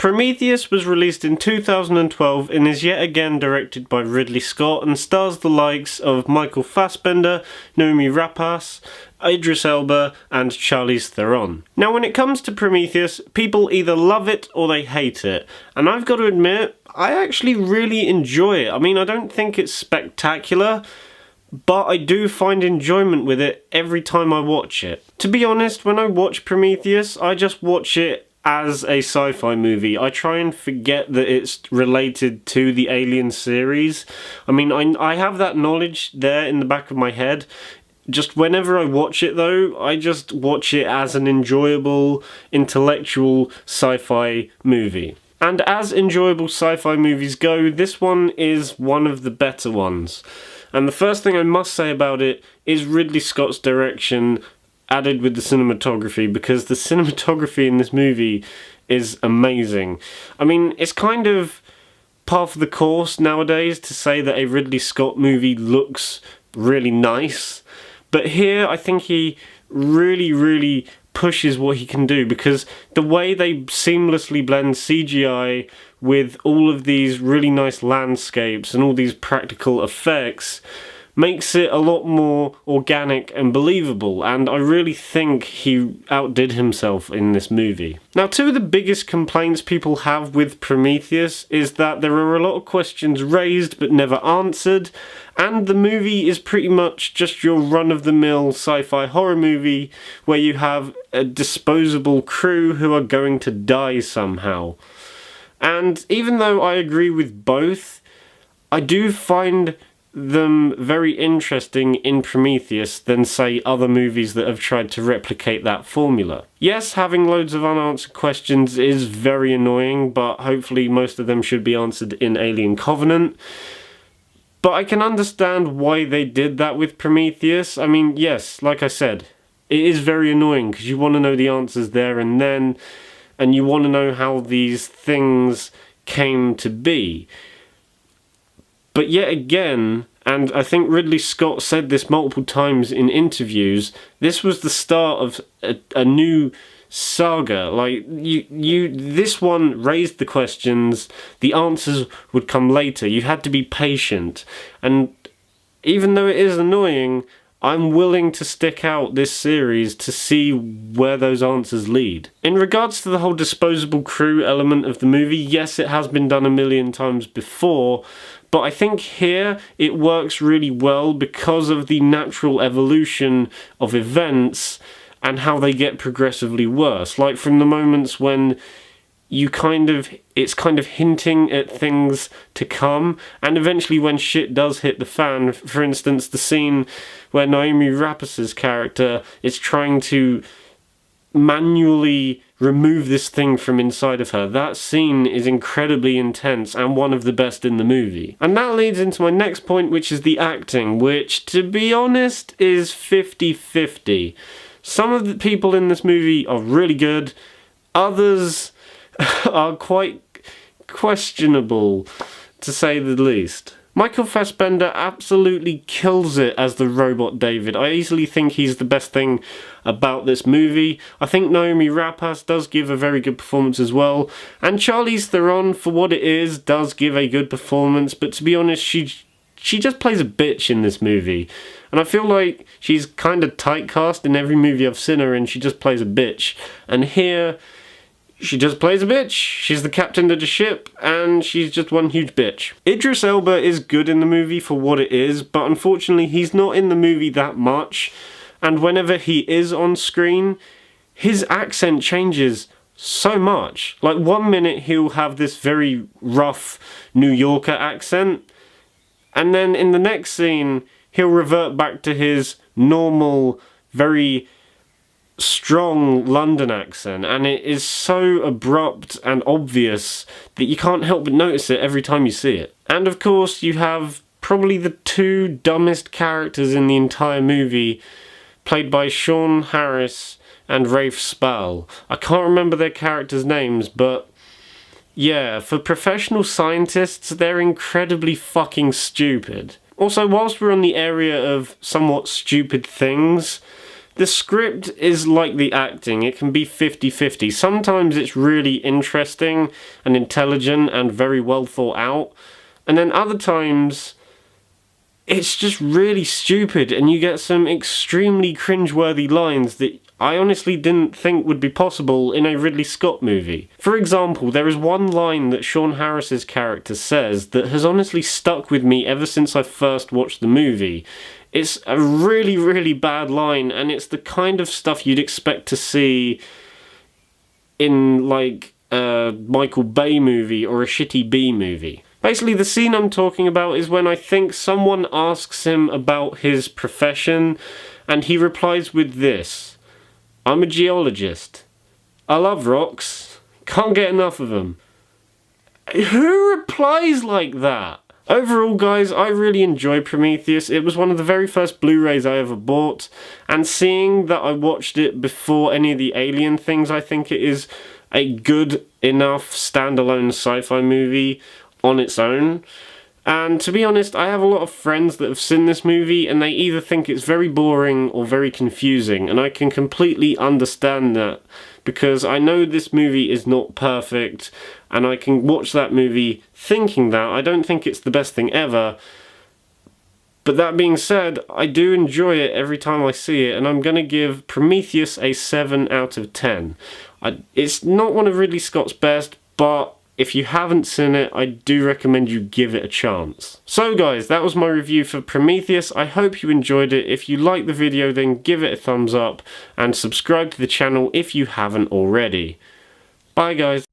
Prometheus was released in 2012 and is yet again directed by Ridley Scott and stars the likes of Michael Fassbender, Noomi Rapace, Idris Elba and Charlize Theron. Now when it comes to Prometheus, people either love it or they hate it, and I've got to admit, I actually really enjoy it. I mean, I don't think it's spectacular, but I do find enjoyment with it every time I watch it. To be honest, when I watch Prometheus, I just watch it as a sci-fi movie. I try and forget that it's related to the Alien series. I mean, I have that knowledge there in the back of my head. Just whenever I watch it though, I just watch it as an enjoyable, intellectual sci-fi movie. And as enjoyable sci-fi movies go, this one is one of the better ones. And the first thing I must say about it is Ridley Scott's direction added with the cinematography, because the cinematography in this movie is amazing. I mean, it's kind of par for the course nowadays to say that a Ridley Scott movie looks really nice, but here I think he really pushes what he can do, because the way they seamlessly blend CGI with all of these really nice landscapes and all these practical effects makes it a lot more organic and believable, and I really think he outdid himself in this movie. Now, two of the biggest complaints people have with Prometheus is that there are a lot of questions raised but never answered, and the movie is pretty much just your run-of-the-mill sci-fi horror movie where you have a disposable crew who are going to die somehow. And even though I agree with both, I do find them very interesting in Prometheus than, say, other movies that have tried to replicate that formula. Yes, having loads of unanswered questions is very annoying, but hopefully most of them should be answered in Alien Covenant. But I can understand why they did that with Prometheus. I mean, yes, like I said, it is very annoying because you want to know the answers there and then, and you want to know how these things came to be. But yet again, and I think Ridley Scott said this multiple times in interviews, this was the start of a new saga. Like, this one raised the questions, the answers would come later. You had to be patient. And even though it is annoying, I'm willing to stick out this series to see where those answers lead. In regards to the whole disposable crew element of the movie, yes, it has been done a million times before, but I think here it works really well because of the natural evolution of events and how they get progressively worse. Like from the moments when it's kind of hinting at things to come, and eventually when shit does hit the fan, for instance, the scene where Noomi Rapace's character is trying to manually remove this thing from inside of her. That scene is incredibly intense and one of the best in the movie. And that leads into my next point, which is the acting, which, to be honest, is 50-50. Some of the people in this movie are really good, others are quite questionable, to say the least. Michael Fassbender absolutely kills it as the robot David. I easily think he's the best thing about this movie. I think Noomi Rapace does give a very good performance as well. And Charlize Theron, for what it is, does give a good performance. But to be honest, she just plays a bitch in this movie. And I feel like she's kind of typecast in every movie I've seen her in. She just plays a bitch. And here, she just plays a bitch. She's the captain of the ship, and she's just one huge bitch. Idris Elba is good in the movie for what it is, but unfortunately he's not in the movie that much, and whenever he is on screen, his accent changes so much. Like, one minute he'll have this very rough New Yorker accent, and then in the next scene he'll revert back to his normal, very strong London accent, and it is so abrupt and obvious that you can't help but notice it every time you see it. And of course you have probably the two dumbest characters in the entire movie, played by Sean Harris and Rafe Spall. I can't remember their characters' names, but yeah, for professional scientists, they're incredibly fucking stupid. Also, whilst we're on the area of somewhat stupid things, The script is like the acting, it can be 50-50. Sometimes it's really interesting and intelligent and very well thought out, and then other times it's just really stupid and you get some extremely cringeworthy lines that I honestly didn't think would be possible in a Ridley Scott movie. For example, there is one line that Sean Harris's character says that has honestly stuck with me ever since I first watched the movie. It's a really, really bad line, and it's the kind of stuff you'd expect to see in, like, a Michael Bay movie or a shitty B movie. Basically, the scene I'm talking about is when I think someone asks him about his profession, and he replies with this: "I'm a geologist. I love rocks. Can't get enough of them." Who replies like that? Overall, guys, I really enjoyed Prometheus. It was one of the very first Blu-rays I ever bought, and seeing that I watched it before any of the Alien things, I think it is a good enough standalone sci-fi movie on its own. And to be honest, I have a lot of friends that have seen this movie and they either think it's very boring or very confusing, and I can completely understand that, because I know this movie is not perfect, and I can watch that movie thinking that. I don't think it's the best thing ever, but that being said, I do enjoy it every time I see it, and I'm going to give Prometheus a 7 out of 10. It's not one of Ridley Scott's best, but if you haven't seen it, I do recommend you give it a chance. So guys, that was my review for Prometheus. I hope you enjoyed it. If you liked the video, then give it a thumbs up and subscribe to the channel if you haven't already. Bye guys.